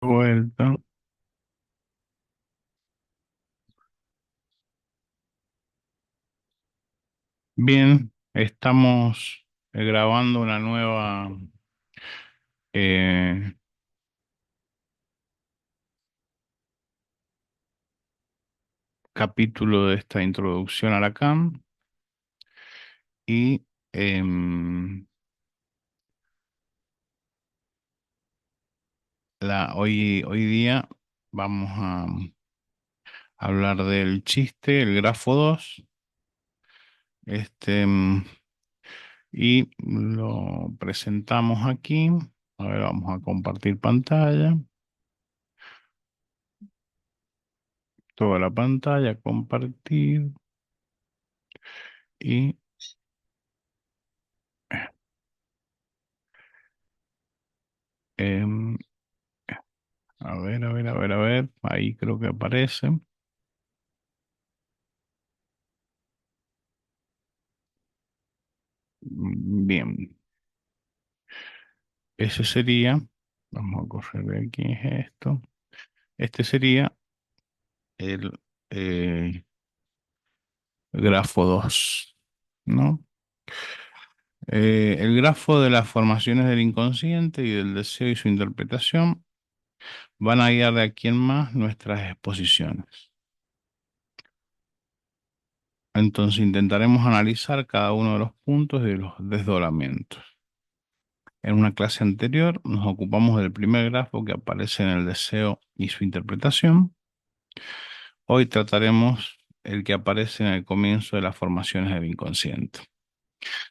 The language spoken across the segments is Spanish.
Vuelta. Bien, estamos grabando una nueva eh, capítulo de esta introducción a Lacan y hoy día vamos a hablar del chiste, el grafo 2 y lo presentamos aquí. A ver, vamos a compartir pantalla, toda la pantalla, compartir y em, a ver, ahí creo que aparece. Bien, ese sería, vamos a correr de aquí, es esto. Este sería el grafo 2, ¿no? El grafo de las formaciones del inconsciente y del deseo y su interpretación van a guiar de aquí en más nuestras exposiciones. Entonces intentaremos analizar cada uno de los puntos de los desdoblamientos. En una clase anterior nos ocupamos del primer grafo que aparece en el deseo y su interpretación. Hoy trataremos el que aparece en el comienzo de las formaciones del inconsciente.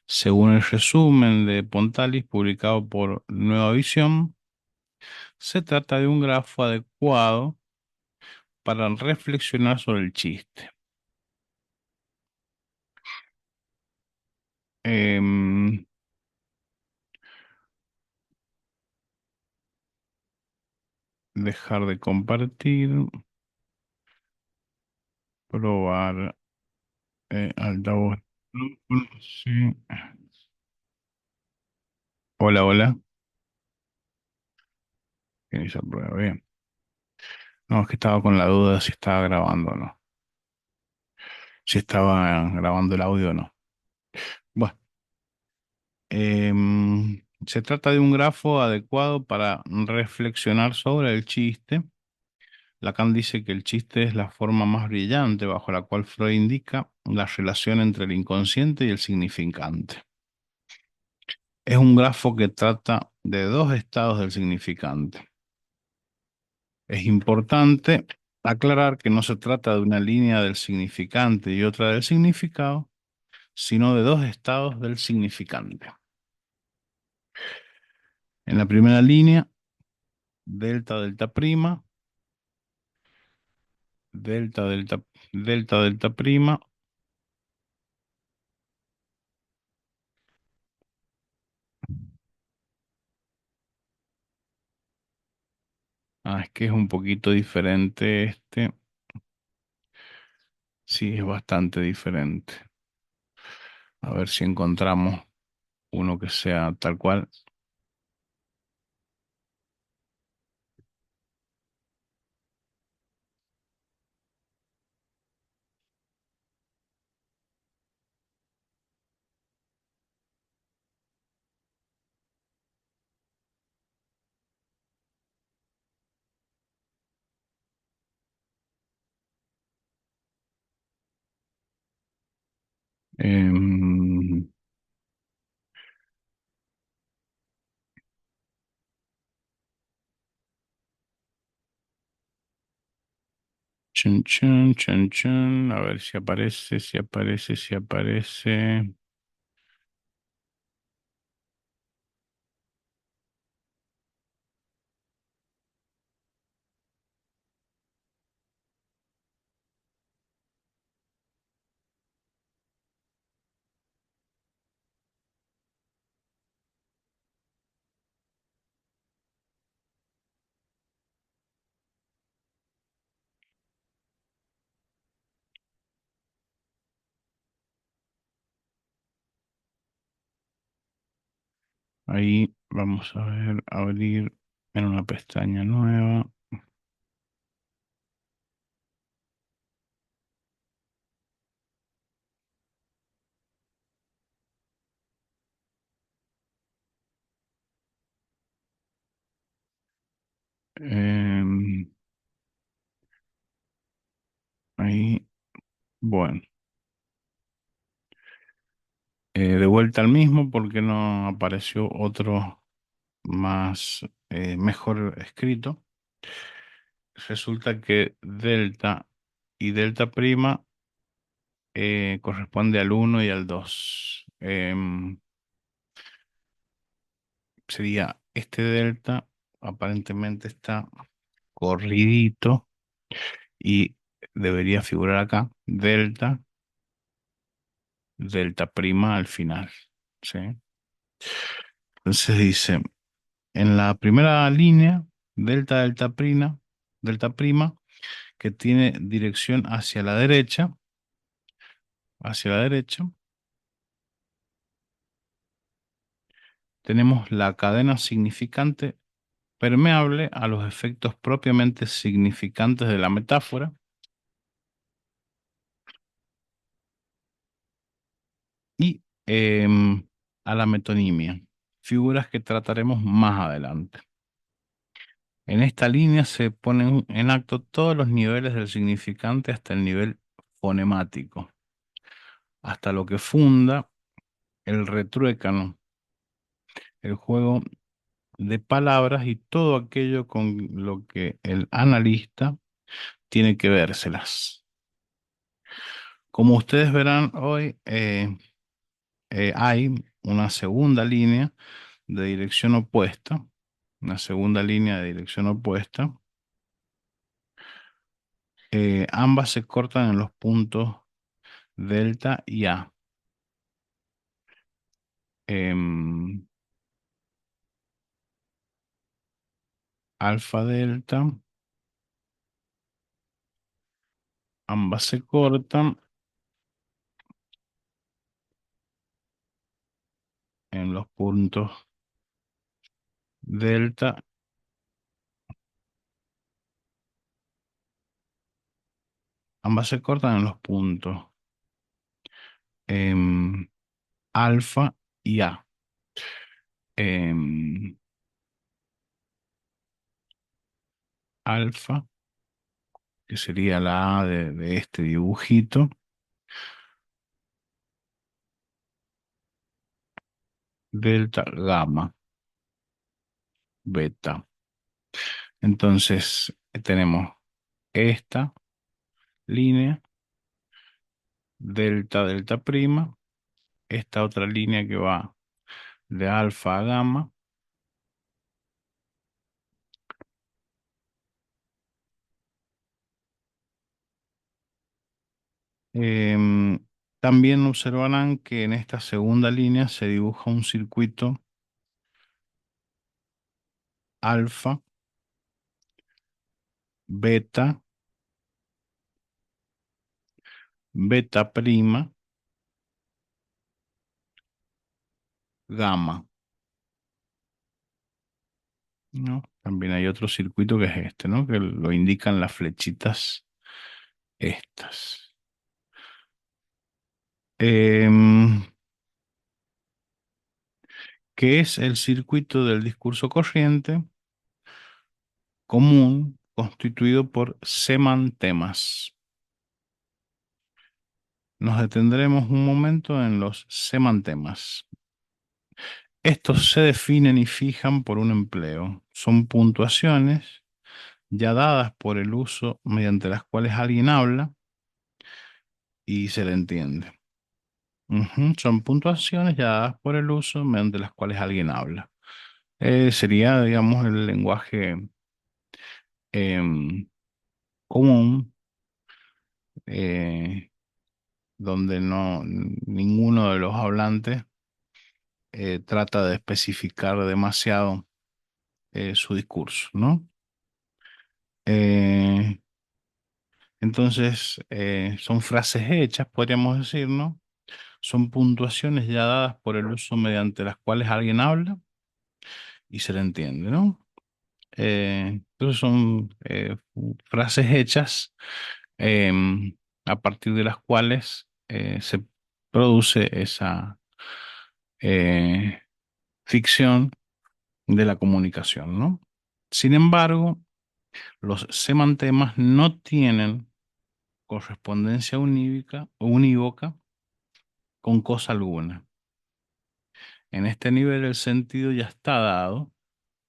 Según el resumen de Pontalis publicado por Nueva Visión, se trata de un grafo adecuado para reflexionar sobre el chiste. Em, Dejar de compartir, probar altavoz. Sí. Hola, hola. Inicia prueba. Bien. No, es que estaba con la duda de si estaba grabando o no. Si estaba grabando el audio o no. Bueno, se trata de un grafo adecuado para reflexionar sobre el chiste. Lacan dice que el chiste es la forma más brillante bajo la cual Freud indica la relación entre el inconsciente y el significante. Es un grafo que trata de dos estados del significante. Es importante aclarar que no se trata de una línea del significante y otra del significado, sino de dos estados del significante. En la primera línea, delta, delta prima, delta, delta, delta, delta prima. Ah, es que es un poquito diferente este. Sí, es bastante diferente. A ver si encontramos uno que sea tal cual. Em, Chun, chun, chun, chun. A ver si aparece, si aparece, si aparece. Ahí vamos a ver, abrir. en una pestaña nueva. Em, ahí, bueno, de vuelta al mismo porque no apareció otro más mejor escrito. Resulta que delta y delta prima corresponde al uno y al 2. Sería este delta, aparentemente está corridito y debería figurar acá delta, delta prima al final. ¿Sí? Entonces dice, en la primera línea, delta, delta prima, que tiene dirección hacia la derecha, tenemos la cadena significante permeable a los efectos propiamente significantes de la metáfora y a la metonimia, figuras que trataremos más adelante. En esta línea se ponen en acto todos los niveles del significante hasta el nivel fonemático, hasta lo que funda el retruécano, el juego de palabras y todo aquello con lo que el analista tiene que vérselas. Como ustedes verán hoy, hay una segunda línea de dirección opuesta, una segunda línea de dirección opuesta. Ambas se cortan en los puntos delta y A. Em, alfa delta, ambas se cortan en los puntos delta, ambas se cortan en los puntos em, alfa y A. Em, alfa, que sería la A de este dibujito, delta, gamma, beta. Entonces, tenemos esta línea, delta, delta prima, esta otra línea que va de alfa a gamma. Em, también observarán que en esta segunda línea se dibuja un circuito alfa, beta, beta prima, gamma, ¿no? También hay otro circuito que es este, ¿no? Que lo indican las flechitas estas. Em, que es el circuito del discurso corriente común constituido por semantemas. Nos detendremos un momento en los semantemas. Estos se definen y fijan por un empleo. Son puntuaciones ya dadas por el uso mediante las cuales alguien habla y se le entiende. Ujú. Son puntuaciones ya dadas por el uso mediante las cuales alguien habla. Sería, digamos, el lenguaje em, común, eh, donde ninguno de los hablantes trata de especificar demasiado su discurso, ¿no? Eh, entonces, son frases hechas, podríamos decir, ¿no? Son puntuaciones ya dadas por el uso mediante las cuales alguien habla y se le entiende, ¿no? Entonces son frases hechas a partir de las cuales se produce esa eh, ficción de la comunicación, ¿no? Sin embargo, los semantemas no tienen correspondencia unívoca, unívoca con cosa alguna. En este nivel el sentido ya está dado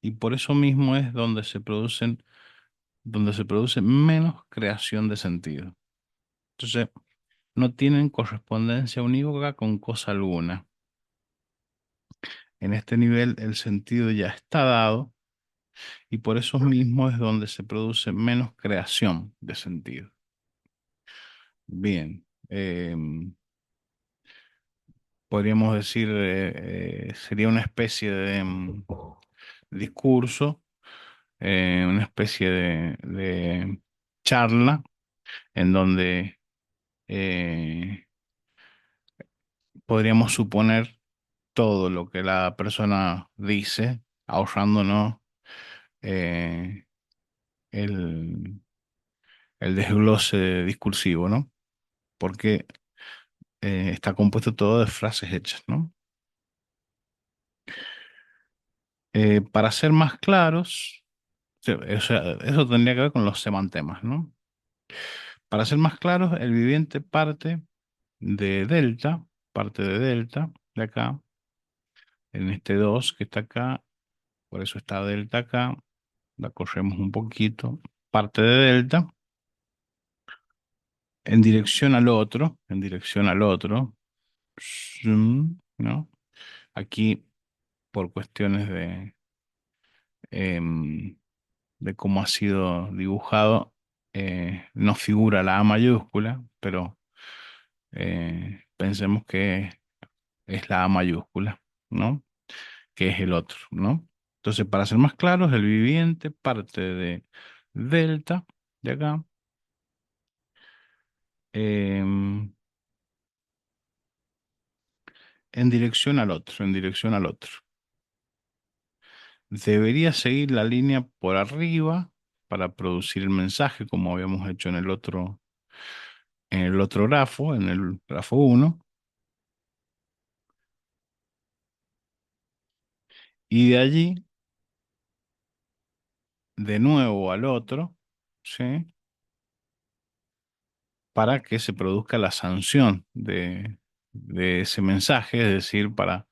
y por eso mismo es donde se produce menos creación de sentido. Entonces, no tienen correspondencia unívoca con cosa alguna. En este nivel el sentido ya está dado y por eso mismo es donde se produce menos creación de sentido. Bien, podríamos decir, sería una especie de discurso, una especie de charla en donde eh, podríamos suponer todo lo que la persona dice, ahorrándonos eh, el, el desglose discursivo, ¿no? Porque está compuesto todo de frases hechas, ¿no? Para ser más claros, o sea, eso tendría que ver con los semantemas, ¿no? Para ser más claros, el viviente parte de delta, de acá, en este 2 que está acá, por eso está delta acá, la corremos un poquito, parte de delta, en dirección al otro, ¿no? Aquí, por cuestiones em, de cómo ha sido dibujado, no figura la A mayúscula, pero pensemos que es la A mayúscula, ¿no? Que es el otro, ¿no? Entonces, para ser más claros, el viviente parte de delta, de acá, em, en dirección al otro, en dirección al otro. Debería seguir la línea por arriba para producir el mensaje, como habíamos hecho en el otro grafo, en el grafo uno. Y de allí, de nuevo al otro, ¿sí? Para que se produzca la sanción de ese mensaje, es decir, para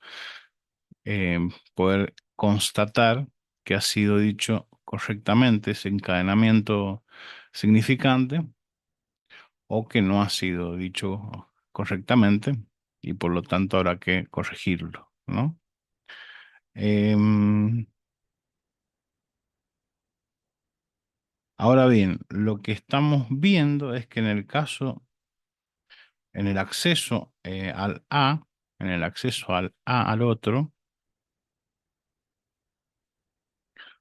eh, poder constatar que ha sido dicho correctamente ese encadenamiento significante o que no ha sido dicho correctamente y por lo tanto habrá que corregirlo, ¿no? Em, Ahora bien, lo que estamos viendo es que en el acceso al A, en el acceso al A al otro,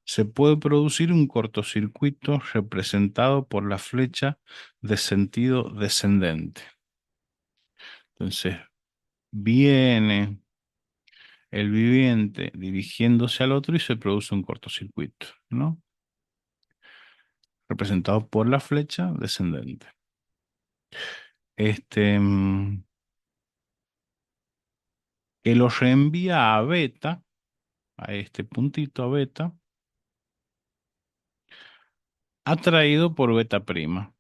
se puede producir un cortocircuito representado por la flecha de sentido descendente. Entonces, viene el viviente dirigiéndose al otro y se produce un cortocircuito, ¿no? Representado por la flecha descendente. Este, que lo reenvía a beta, a este puntito a beta, atraído por beta prima,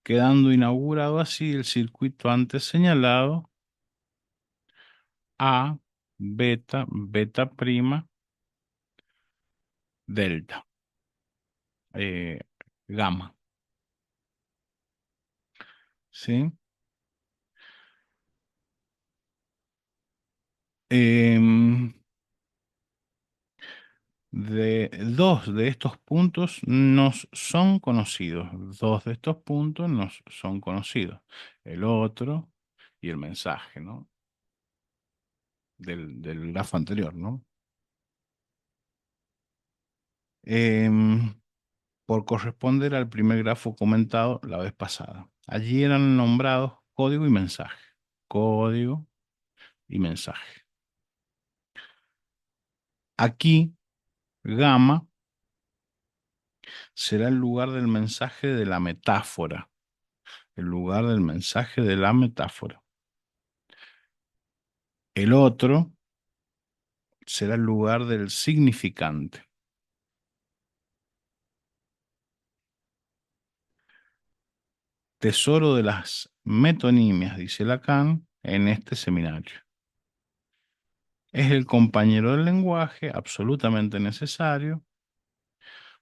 quedando inaugurado así el circuito antes señalado A, beta, beta prima, delta, eh, gamma, ¿sí? Em, Dos de estos puntos nos son conocidos, dos de estos puntos nos son conocidos, el otro y el mensaje, ¿no? Del grafo anterior, ¿no? Em, por corresponder al primer grafo comentado la vez pasada. Allí eran nombrados código y mensaje. Código y mensaje. Aquí Gamma será el lugar del mensaje de la metáfora. El lugar del mensaje de la metáfora. El otro será el lugar del significante. Tesoro de las metonimias, dice Lacan en este seminario. Es el compañero del lenguaje absolutamente necesario.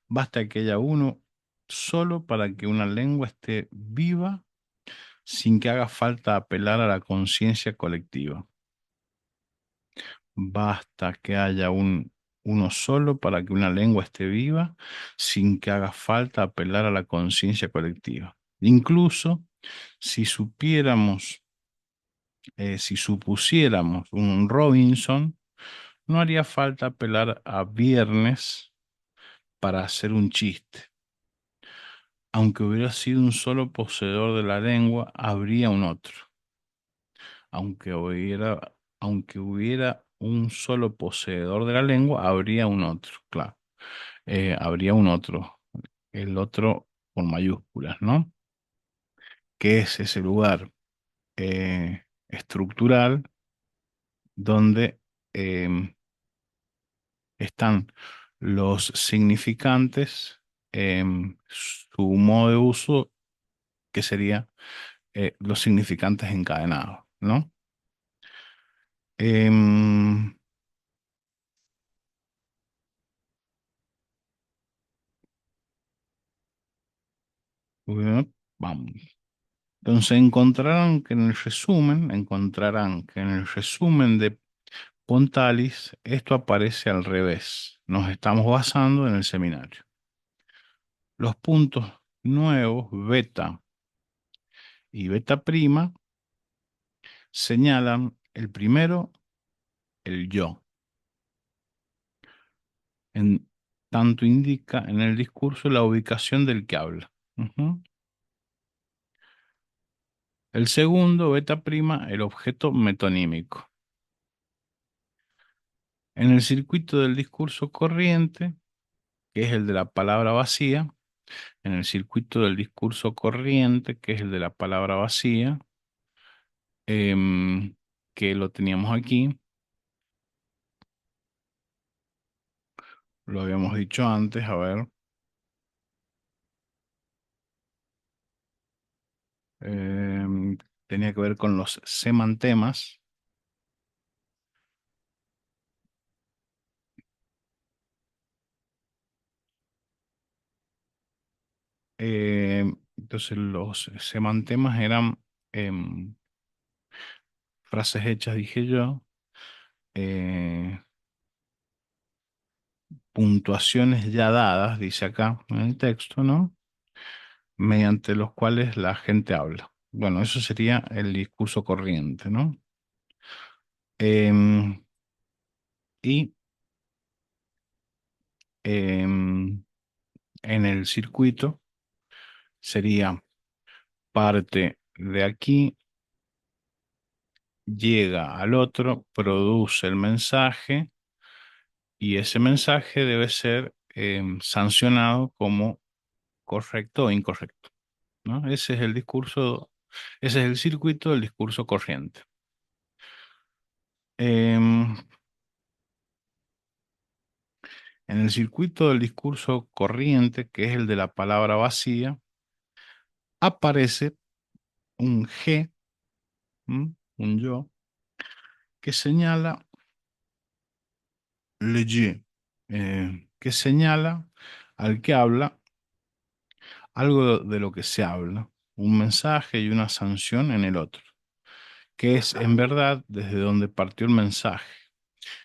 Basta que haya uno solo para que una lengua esté viva sin que haga falta apelar a la conciencia colectiva. Basta que haya uno solo para que una lengua esté viva sin que haga falta apelar a la conciencia colectiva. Incluso si supiéramos, si supusiéramos un Robinson, no haría falta apelar a Viernes para hacer un chiste. Aunque hubiera sido un solo poseedor de la lengua, habría un otro. Aunque hubiera un solo poseedor de la lengua, habría un otro, claro. Habría un otro, el otro con mayúsculas, ¿no? Que es ese lugar estructural donde están los significantes, su modo de uso, que sería los significantes encadenados, ¿no? Em, Vamos. Entonces encontrarán que en el resumen de Pontalis esto aparece al revés. Nos estamos basando en el seminario. Los puntos nuevos, beta y beta prima, señalan el primero, el yo. En tanto indica en el discurso la ubicación del que habla. Ujú. El segundo, beta prima, el objeto metonímico. En el circuito del discurso corriente, que es el de la palabra vacía, en el circuito del discurso corriente, que es el de la palabra vacía, que lo teníamos aquí, lo habíamos dicho antes, a ver, em, tenía que ver con los semantemas. Entonces los semantemas eran frases hechas, dije yo, eh, puntuaciones ya dadas, dice acá en el texto, ¿no? Mediante los cuales la gente habla. Bueno, eso sería el discurso corriente, ¿no? Em, y em, en el circuito sería parte de aquí, llega al otro, produce el mensaje y ese mensaje debe ser sancionado como correcto o incorrecto, ¿no? Ese es el discurso, ese es el circuito del discurso corriente. Em, en el circuito del discurso corriente, que es el de la palabra vacía, aparece un G, un yo, que señala le je, que señala al que habla algo de lo que se habla, un mensaje y una sanción en el otro, que es en verdad desde donde partió el mensaje.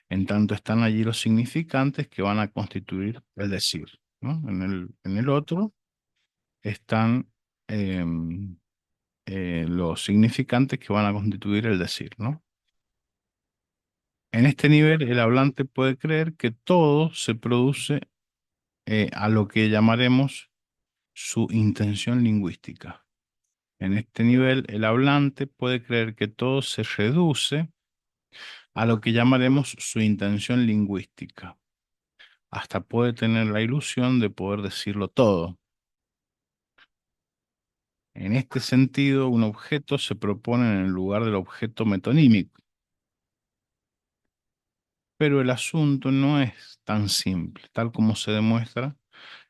En tanto están allí los significantes que van a constituir el decir, ¿no? En el otro están em, los significantes que van a constituir el decir, ¿no? En este nivel, el hablante puede creer que todo se produce a lo que llamaremos su intención lingüística. En este nivel, el hablante puede creer que todo se reduce a lo que llamaremos su intención lingüística. hasta puede tener la ilusión de poder decirlo todo. En este sentido, un objeto se propone en el lugar del objeto metonímico, pero el asunto no es tan simple, tal como se demuestra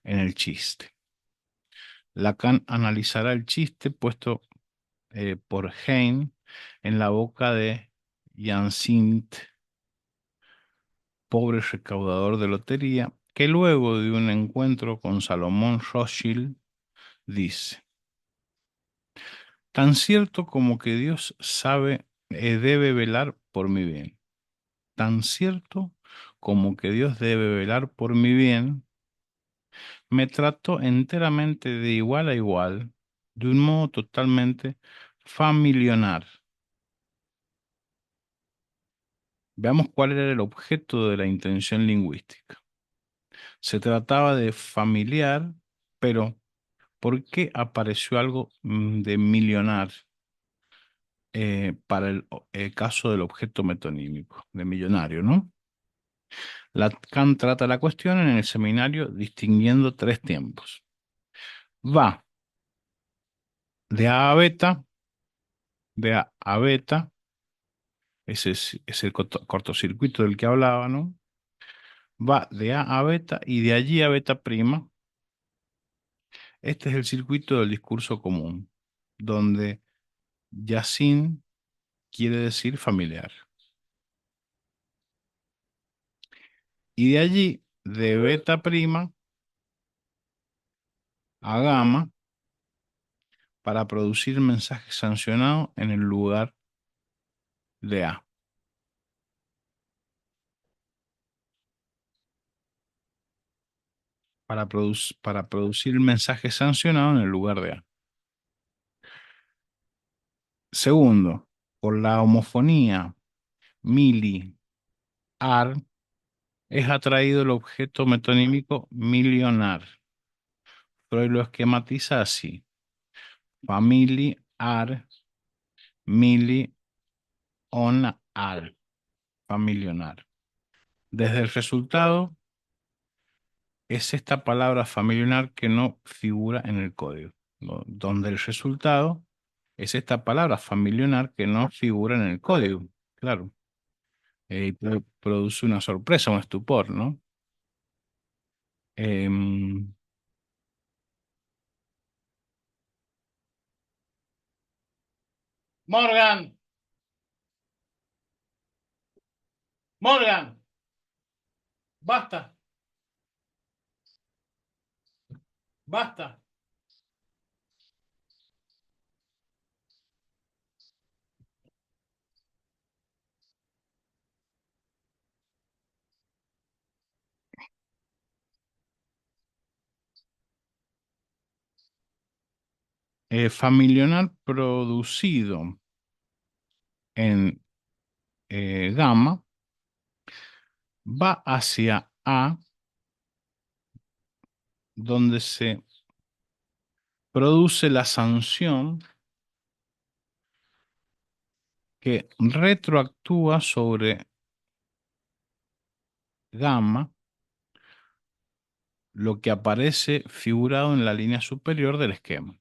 en el chiste. Lacan analizará el chiste puesto por Heine en la boca de Hyacinthe, pobre recaudador de lotería, que luego de un encuentro con Salomón Rothschild dice: tan cierto como que Dios sabe, debe velar por mi bien. Tan cierto como que Dios debe velar por mi bien, me trató enteramente de igual a igual, de un modo totalmente familiar. Veamos cuál era el objeto de la intención lingüística. Se trataba de familiar, pero ¿por qué apareció algo de millonar para el caso del objeto metonímico, de millonario, ¿no? Lacan trata la cuestión en el seminario distinguiendo tres tiempos. Va de A a beta, de A a beta, ese es el cortocircuito del que hablaba, ¿no? Va de A a beta y de allí a beta prima. Este es el circuito del discurso común, donde Yacine quiere decir familiar. Y de allí, de beta prima a gamma, para producir mensaje sancionado en el lugar de A. Para producir el mensaje sancionado en el lugar de A. Segundo, por la homofonía mili-ar es atraído el objeto metonímico milionar. Freud lo esquematiza así: famili-ar, mili-on-ar, familionar. Desde el resultado, es esta palabra familiar que no figura en el código, ¿no? Donde el resultado es esta palabra familiar que no figura en el código, claro. Y produce una sorpresa, un estupor, ¿no? Em, Morgan, Morgan, basta, basta. Familiar producido en gamma va hacia A, donde se produce la sanción que retroactúa sobre gamma, lo que aparece figurado en la línea superior del esquema.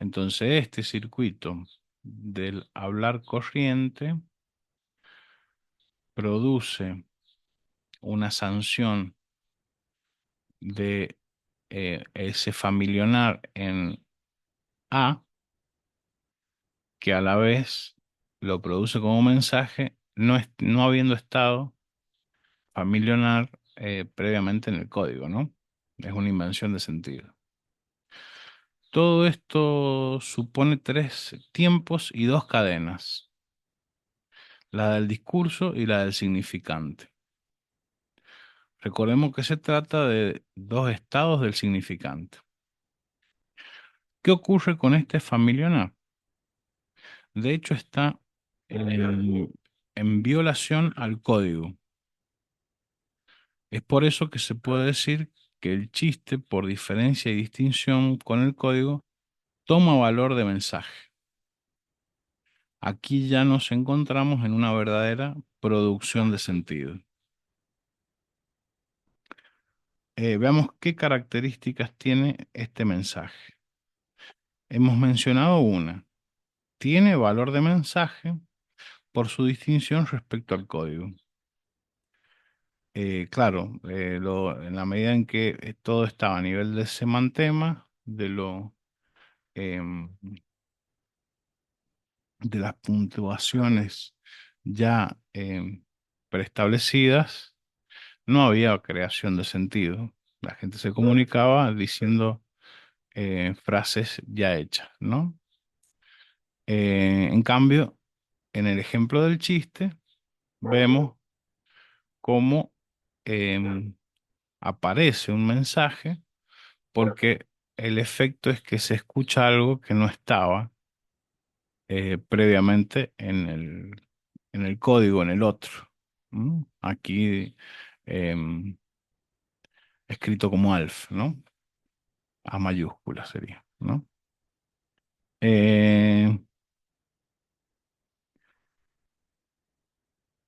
Entonces, este circuito del hablar corriente produce una sanción de ese familiar en A, que a la vez lo produce como mensaje, no habiendo estado familiar previamente en el código, ¿no? Es una invención de sentido. Todo esto supone tres tiempos y dos cadenas: la del discurso y la del significante. Recordemos que se trata de dos estados del significante. ¿Qué ocurre con este familiar? De hecho, está en violación al código. Es por eso que se puede decir que el chiste, por diferencia y distinción con el código, toma valor de mensaje. Aquí ya nos encontramos en una verdadera producción de sentido. Veamos qué características tiene este mensaje. Hemos mencionado una. Tiene valor de mensaje por su distinción respecto al código. Claro, en la medida en que todo estaba a nivel de semantema, em, de las puntuaciones ya preestablecidas, no había creación de sentido. La gente se comunicaba diciendo frases ya hechas, ¿no? En cambio, en el ejemplo del chiste, vemos cómo em, aparece un mensaje porque el efecto es que se escucha algo que no estaba previamente en el código, en el otro. ¿M? Aquí em, escrito como alf, ¿no? A mayúscula sería, ¿no? Eh,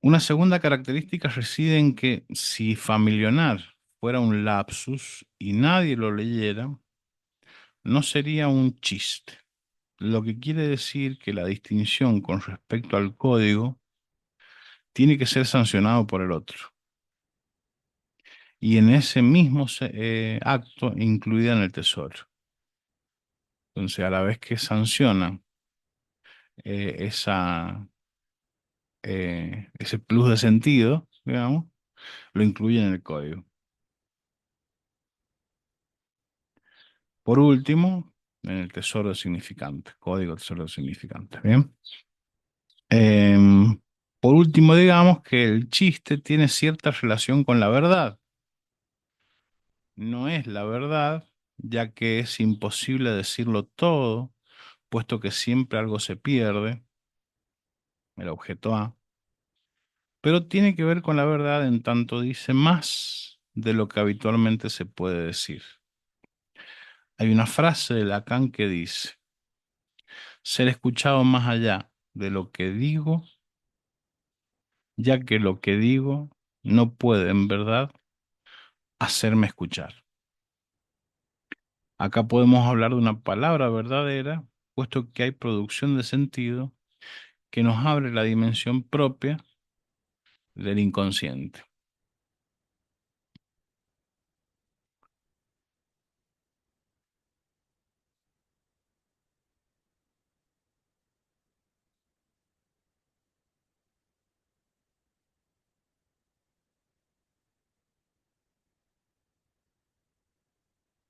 una segunda característica reside en que si familionar fuera un lapsus y nadie lo leyera, no sería un chiste. Lo que quiere decir que la distinción con respecto al código tiene que ser sancionado por el otro. Y en ese mismo acto incluida en el tesoro. Entonces, a la vez que sancionan ese plus de sentido, digamos, lo incluyen en el código. Por último, en el tesoro de significante, código tesoro de significante. Bien. Em, por último, digamos que el chiste tiene cierta relación con la verdad. No es la verdad, ya que es imposible decirlo todo, puesto que siempre algo se pierde, el objeto A, pero tiene que ver con la verdad en tanto dice más de lo que habitualmente se puede decir. Hay una frase de Lacan que dice, ser escuchado más allá de lo que digo, ya que lo que digo no puede en verdad hacerme escuchar. Acá podemos hablar de una palabra verdadera, puesto que hay producción de sentido que nos abre la dimensión propia del inconsciente.